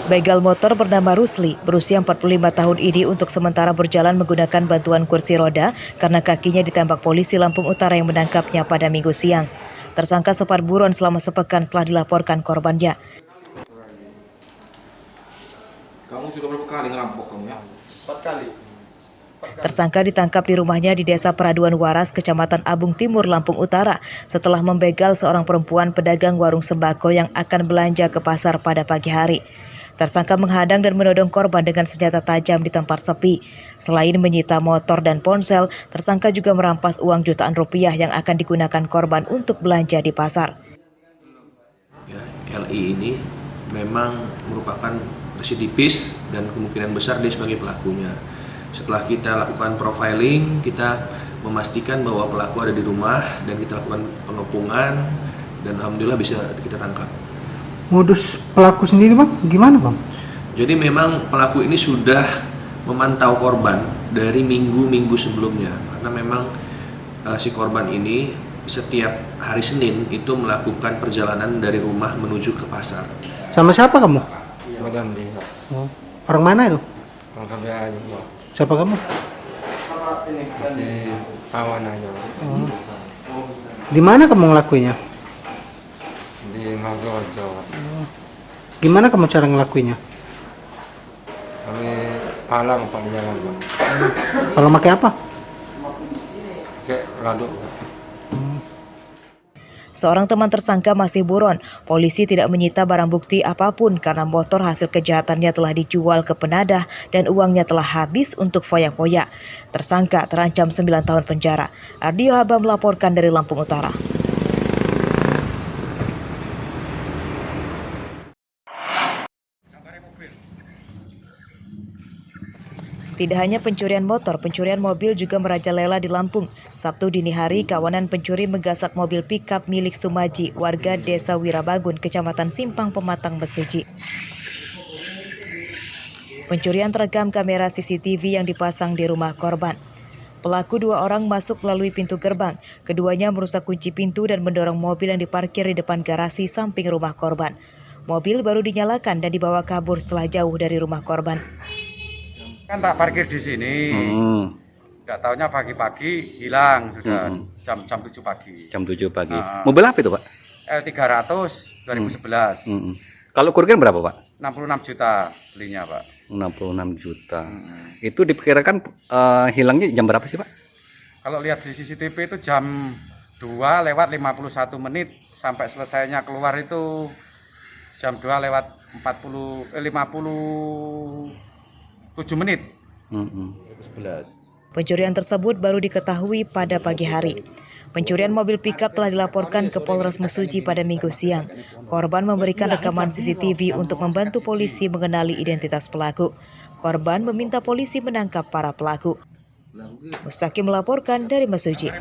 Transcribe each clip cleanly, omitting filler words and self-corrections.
Begal motor bernama Rusli, berusia 45 tahun ini untuk sementara berjalan menggunakan bantuan kursi roda karena kakinya ditembak polisi Lampung Utara yang menangkapnya pada Minggu siang. Tersangka sempat buron selama sepekan setelah dilaporkan korbannya. Kamu sudah berapa kali ngerampok kamu ya? 4 kali. Tersangka ditangkap di rumahnya di Desa Peraduan Waras, Kecamatan Abung Timur, Lampung Utara, setelah membegal seorang perempuan pedagang warung sembako yang akan belanja ke pasar pada pagi hari. Tersangka menghadang dan menodong korban dengan senjata tajam di tempat sepi. Selain menyita motor dan ponsel, tersangka juga merampas uang jutaan rupiah yang akan digunakan korban untuk belanja di pasar. Ya, LI ini memang merupakan residivis dan kemungkinan besar dia sebagai pelakunya. Setelah kita lakukan profiling, kita memastikan bahwa pelaku ada di rumah dan kita lakukan pengepungan dan alhamdulillah bisa kita tangkap. Modus pelaku sendiri bang, gimana bang? Jadi memang pelaku ini sudah memantau korban dari minggu-minggu sebelumnya, karena memang si korban ini setiap hari Senin itu melakukan perjalanan dari rumah menuju ke pasar. Sama siapa kamu? Sama Dandi. Oh. Orang mana itu? Orang KBA juga. Siapa kamu? Masih kawan aja. Oh. Di mana kamu ngelakuinnya? Di Magojo. Gimana kamu cara ngelakuinnya? Kami palang Pak di jalan Pak. Kalau pakai apa? Kayak laduk. Seorang teman tersangka masih buron. Polisi tidak menyita barang bukti apapun karena motor hasil kejahatannya telah dijual ke penadah dan uangnya telah habis untuk foya-foya. Tersangka terancam 9 tahun penjara. Ardio Haba melaporkan dari Lampung Utara. Tidak hanya pencurian motor, pencurian mobil juga merajalela di Lampung. Sabtu dini hari, kawanan pencuri menggasak mobil pickup milik Sumaji, warga Desa Wirabagun, Kecamatan Simpang Pematang, Mesuji. Pencurian terekam kamera CCTV yang dipasang di rumah korban. Pelaku 2 orang masuk melalui pintu gerbang. Keduanya merusak kunci pintu dan mendorong mobil yang diparkir di depan garasi samping rumah korban. Mobil baru dinyalakan dan dibawa kabur setelah jauh dari rumah korban. Kan tak parkir di sini. Nggak taunya pagi-pagi hilang sudah jam 7 pagi. Jam 7 pagi. Mobil apa itu, Pak? L300 2011. Kalau kerugian berapa, Pak? 66 juta belinya, Pak. 66 juta. Itu diperkirakan hilangnya jam berapa sih, Pak? Kalau lihat di CCTV itu jam 2 lewat 51 menit sampai selesainya keluar itu jam 2 lewat 57 menit. 11. Pencurian tersebut baru diketahui pada pagi hari. Pencurian mobil pickup telah dilaporkan ke Polres Mesuji pada Minggu siang. Korban memberikan rekaman CCTV untuk membantu polisi mengenali identitas pelaku. Korban meminta polisi menangkap para pelaku. Mustaqim melaporkan dari Mesuji.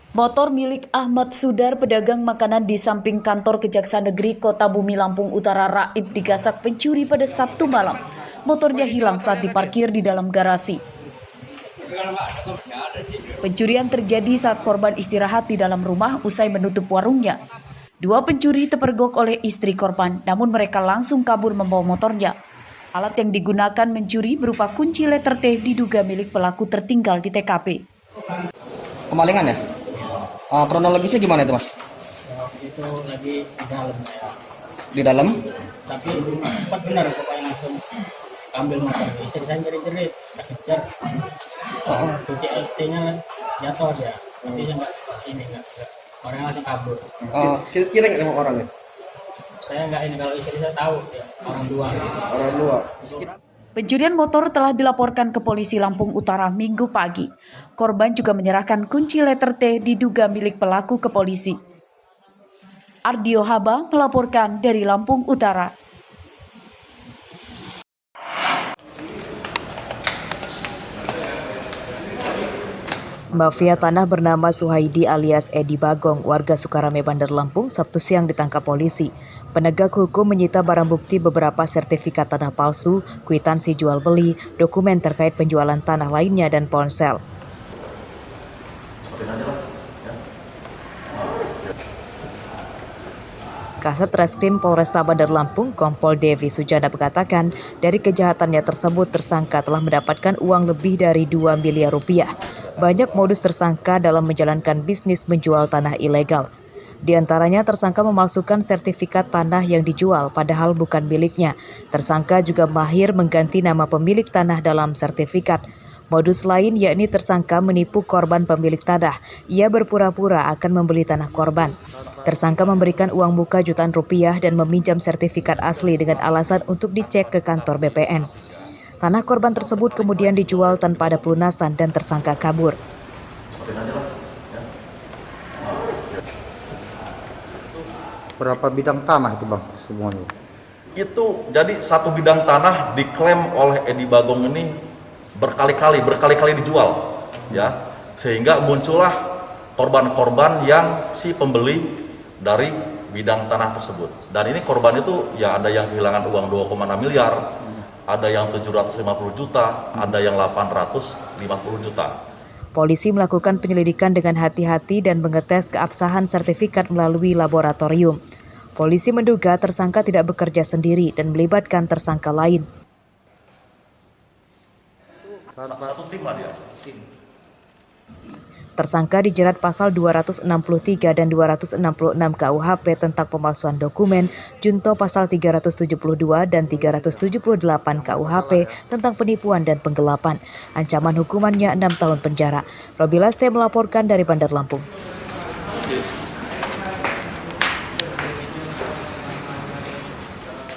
Motor milik Ahmad Sudar, pedagang makanan di samping kantor Kejaksaan Negeri Kota Bumi Lampung Utara Raib, digasak pencuri pada Sabtu malam. Motornya hilang saat diparkir di dalam garasi. Pencurian terjadi saat korban istirahat di dalam rumah usai menutup warungnya. 2 pencuri terpergok oleh istri korban, namun mereka langsung kabur membawa motornya. Alat yang digunakan mencuri berupa kunci letter T diduga milik pelaku tertinggal di TKP. Kemalingan ya? Kronologisnya gimana itu, Mas? Itu lagi di dalam ya. Di dalam? Tapi cepat benar pokoknya langsung ambil motor. Istri saya jerit-jerit, saya kejar. Kunci LT-nya jatuh dia. Tapi saya nggak orangnya langsung kabur. Kira-kira nggak sama orangnya? Saya nggak ini, kalau istri saya tahu ya, orang 2. Orang 2. Pencurian motor telah dilaporkan ke polisi Lampung Utara Minggu pagi. Korban juga menyerahkan kunci letter T diduga milik pelaku ke polisi. Ardio Haba melaporkan dari Lampung Utara. Mafia tanah bernama Suhaidi alias Edi Bagong, warga Sukarame, Bandar Lampung, Sabtu siang ditangkap polisi. Penegak hukum menyita barang bukti beberapa sertifikat tanah palsu, kwitansi jual beli, dokumen terkait penjualan tanah lainnya, dan ponsel. Kasat Reskrim Polresta Bandar Lampung, Kompol Devi Sujana mengatakan dari kejahatannya tersebut tersangka telah mendapatkan uang lebih dari 2 miliar rupiah. Banyak modus tersangka dalam menjalankan bisnis menjual tanah ilegal. Di antaranya tersangka memalsukan sertifikat tanah yang dijual padahal bukan miliknya. Tersangka juga mahir mengganti nama pemilik tanah dalam sertifikat. Modus lain yakni tersangka menipu korban pemilik tanah. Ia berpura-pura akan membeli tanah korban. Tersangka memberikan uang muka jutaan rupiah dan meminjam sertifikat asli dengan alasan untuk dicek ke kantor BPN. Tanah korban tersebut kemudian dijual tanpa ada pelunasan dan tersangka kabur. Berapa bidang tanah itu Bang semuanya? Itu jadi satu bidang tanah diklaim oleh Edi Bagong ini berkali-kali dijual, ya, sehingga muncullah korban-korban yang si pembeli dari bidang tanah tersebut. Dan ini korban itu ya ada yang kehilangan uang 2,6 miliar, ada yang 750 juta, ada yang 850 juta. Polisi melakukan penyelidikan dengan hati-hati dan mengetes keabsahan sertifikat melalui laboratorium. Polisi menduga tersangka tidak bekerja sendiri dan melibatkan tersangka lain. Satu tim lah dia. Tersangka dijerat pasal 263 dan 266 KUHP tentang pemalsuan dokumen, junto pasal 372 dan 378 KUHP tentang penipuan dan penggelapan. Ancaman hukumannya 6 tahun penjara. Robilaste melaporkan dari Bandar Lampung.